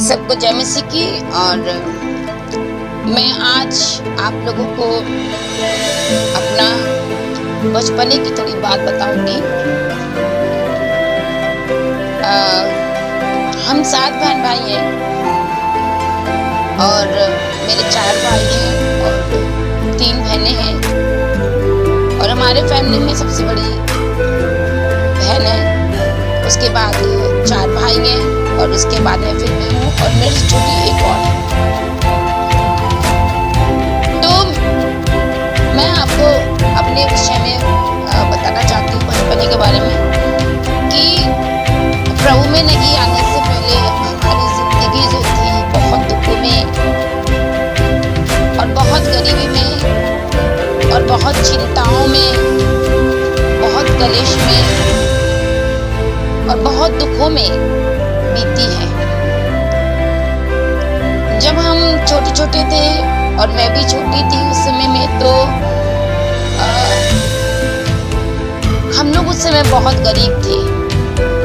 सबको जय मसीह की। और मैं आज आप लोगों को अपना बचपने की थोड़ी बात बताऊंगी। हम 7 बहन भाई हैं और मेरे 4 भाई हैं और 3 बहनें हैं। और हमारे फैमिली में सबसे बड़ी बहन है, उसके बाद 4 भाई हैं और उसके बाद में फिर मैं हूँ और मेरी छोटी एक और है। तो मैं आपको अपने विषय में बताना चाहती हूँ बचपने के बारे में कि प्रभु में नहीं आने से पहले हमारी जिंदगी जो थी बहुत दुखों में और बहुत गरीबी में और बहुत चिंताओं में, बहुत कलेश में और बहुत दुखों में बीती है। जब हम छोटे छोटे थे और मैं भी छोटी थी उस समय में, तो हम लोग उस समय बहुत गरीब थे,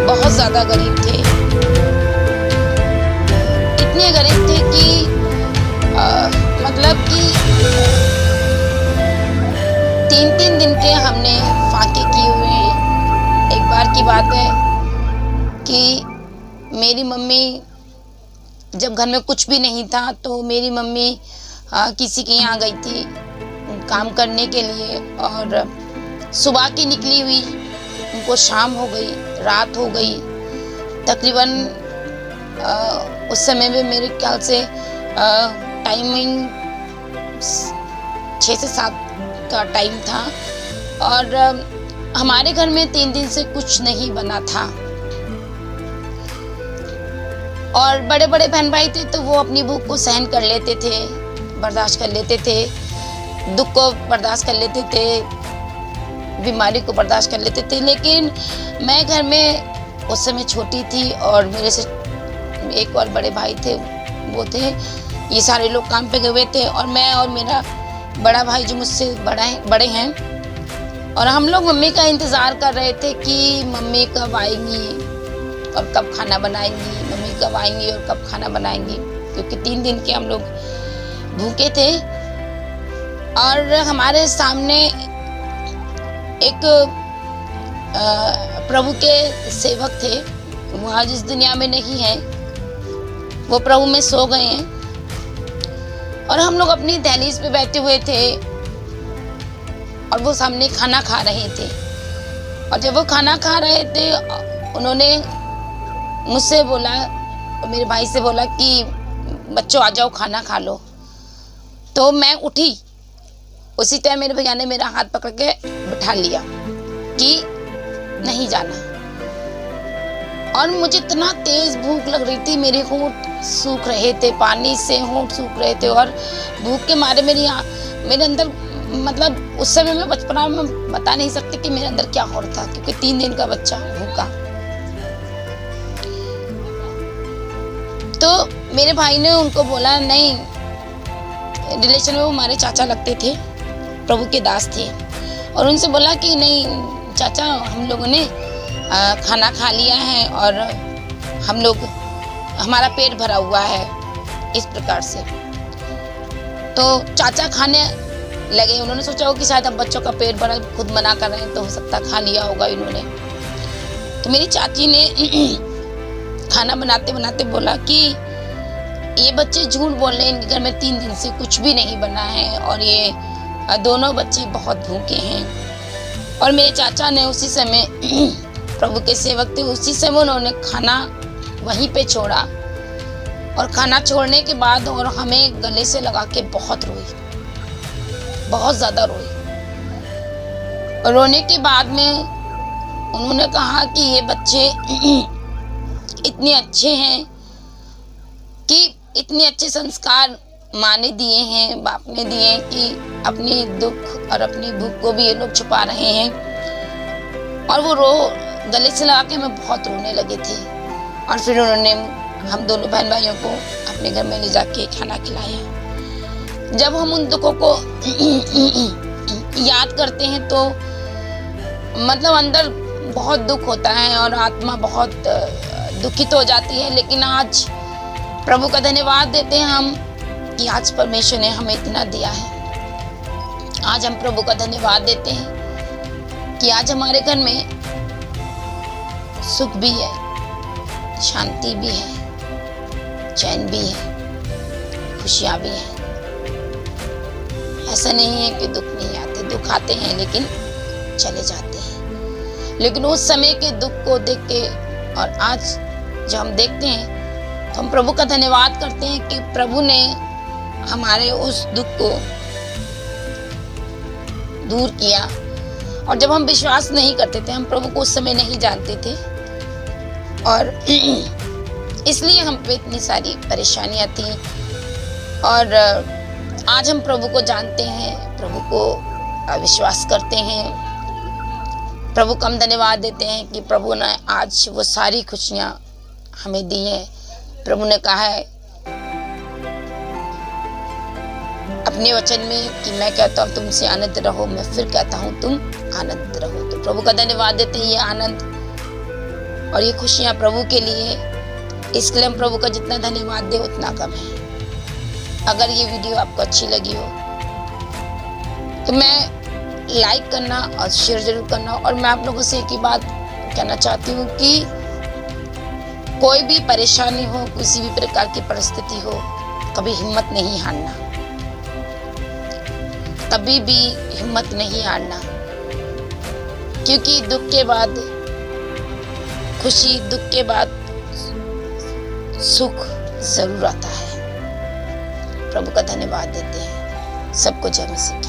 बहुत ज्यादा गरीब थे। इतने गरीब थे कि मतलब कि 3-3 दिन के हमने फाके किए हुए हैं। एक बार की बात है कि मेरी मम्मी, जब घर में कुछ भी नहीं था तो मेरी मम्मी किसी के यहाँ गई थी काम करने के लिए, और सुबह की निकली हुई, उनको शाम हो गई, रात हो गई तकरीबन। उस समय में मेरे ख्याल से टाइमिंग 6 से 7 का टाइम था और हमारे घर में 3 दिन से कुछ नहीं बना था। और बड़े बड़े बहन भाई थे तो वो अपनी भूख को सहन कर लेते थे, बर्दाश्त कर लेते थे, दुख को बर्दाश्त कर लेते थे, बीमारी को बर्दाश्त कर लेते थे। लेकिन मैं घर में उस समय छोटी थी और मेरे से एक और बड़े भाई थे, वो थे, ये सारे लोग काम पे गए हुए थे और मैं और मेरा बड़ा भाई जो मुझसे बड़े हैं, और हम लोग मम्मी का इंतज़ार कर रहे थे कि मम्मी कब आएंगी और कब खाना बनाएंगी, मम्मी कब आएंगी और कब खाना बनाएंगी, क्योंकि 3 दिन के हम लोग भूखे थे। और हमारे सामने एक प्रभु के सेवक थे, वो आज इस दुनिया में नहीं है, वो प्रभु में सो गए हैं। और हम लोग अपनी दहलीज पे बैठे हुए थे और वो सामने खाना खा रहे थे। और जब वो खाना खा रहे थे उन्होंने मुझसे बोला, मेरे भाई से बोला कि बच्चों आ जाओ खाना खा लो। तो मैं उठी, उसी टाइम मेरे भैया ने मेरा हाथ पकड़ के बिठा लिया कि नहीं जाना। और मुझे इतना तेज भूख लग रही थी, मेरे होंठ सूख रहे थे, पानी से होंठ सूख रहे थे और भूख के मारे मेरे अंदर, मतलब उस समय में बचपना में बता नहीं सकते कि मेरे अंदर क्या हो रहा था, क्योंकि 3 दिन का बच्चा भूखा। तो मेरे भाई ने उनको बोला, नहीं, रिलेशन में वो हमारे चाचा लगते थे, प्रभु के दास थे, और उनसे बोला कि नहीं चाचा, हम लोगों ने खाना खा लिया है और हम लोग, हमारा पेट भरा हुआ है, इस प्रकार से। तो चाचा खाने लगे, उन्होंने सोचा हो कि शायद अब बच्चों का पेट भरा, खुद मना कर रहे हैं तो हो सकता खा लिया होगा इन्होंने। तो मेरी चाची ने खाना बनाते बनाते बोला कि ये बच्चे झूठ बोल रहे हैं, इनके घर में 3 दिन से कुछ भी नहीं बना है और ये दोनों बच्चे बहुत भूखे हैं। और मेरे चाचा ने उसी समय प्रभु के सेवक थे, उसी समय उन्होंने खाना वहीं पे छोड़ा। और खाना छोड़ने के बाद और हमें गले से लगा के बहुत रोई, बहुत ज़्यादा रोई। और रोने के बाद में उन्होंने कहा कि ये बच्चे इतने अच्छे हैं, कि इतने अच्छे संस्कार माँ ने दिए हैं, बाप ने दिए हैं, कि अपने दुख और अपनी भूख को भी ये लोग छुपा रहे हैं। और वो गले से लगा के हमें बहुत रोने लगे थे। और फिर उन्होंने हम दोनों बहन भाइयों को अपने घर में ले जाके खाना खिलाया। जब हम उन दुखों को याद करते हैं तो मतलब अंदर बहुत दुख होता है और आत्मा बहुत दुखित हो जाती है। लेकिन आज प्रभु का धन्यवाद देते हैं हम कि आज परमेश्वर ने हमें इतना दिया है। आज हम प्रभु का धन्यवाद देते हैं कि आज हमारे घर में सुख भी है, शांति भी है, चैन भी है, खुशियां भी है। ऐसा नहीं है कि दुख नहीं आते, दुख आते हैं लेकिन चले जाते हैं। लेकिन उस समय के दुख को देख के और आज जब हम देखते हैं तो हम प्रभु का धन्यवाद करते हैं कि प्रभु ने हमारे उस दुख को दूर किया। और जब हम विश्वास नहीं करते थे, हम प्रभु को उस समय नहीं जानते थे और इसलिए हम पे इतनी सारी परेशानियां थी। और आज हम प्रभु को जानते हैं, प्रभु को विश्वास करते हैं, प्रभु को हम धन्यवाद देते हैं कि प्रभु ने आज वो सारी खुशियां हमें दी हैं। प्रभु ने कहा है अपने वचन में कि मैं कहता हूँ तुमसे आनंद रहो, मैं फिर कहता हूँ तुम आनंद रहो। तो प्रभु का धन्यवाद देते हैं। ये आनंद और ये खुशियां प्रभु के लिए, इसके लिए हम प्रभु का जितना धन्यवाद दे उतना कम है। अगर ये वीडियो आपको अच्छी लगी हो तो मैं लाइक करना और शेयर जरूर करना। और मैं आप लोगों से एक ही बात कहना चाहती हूँ कि कोई भी परेशानी हो, किसी भी प्रकार की परिस्थिति हो, कभी हिम्मत नहीं हारना, कभी भी हिम्मत नहीं हारना, क्योंकि दुख के बाद खुशी, दुख के बाद सुख जरूर आता है। प्रभु का धन्यवाद देते हैं। सबको जय मसीह।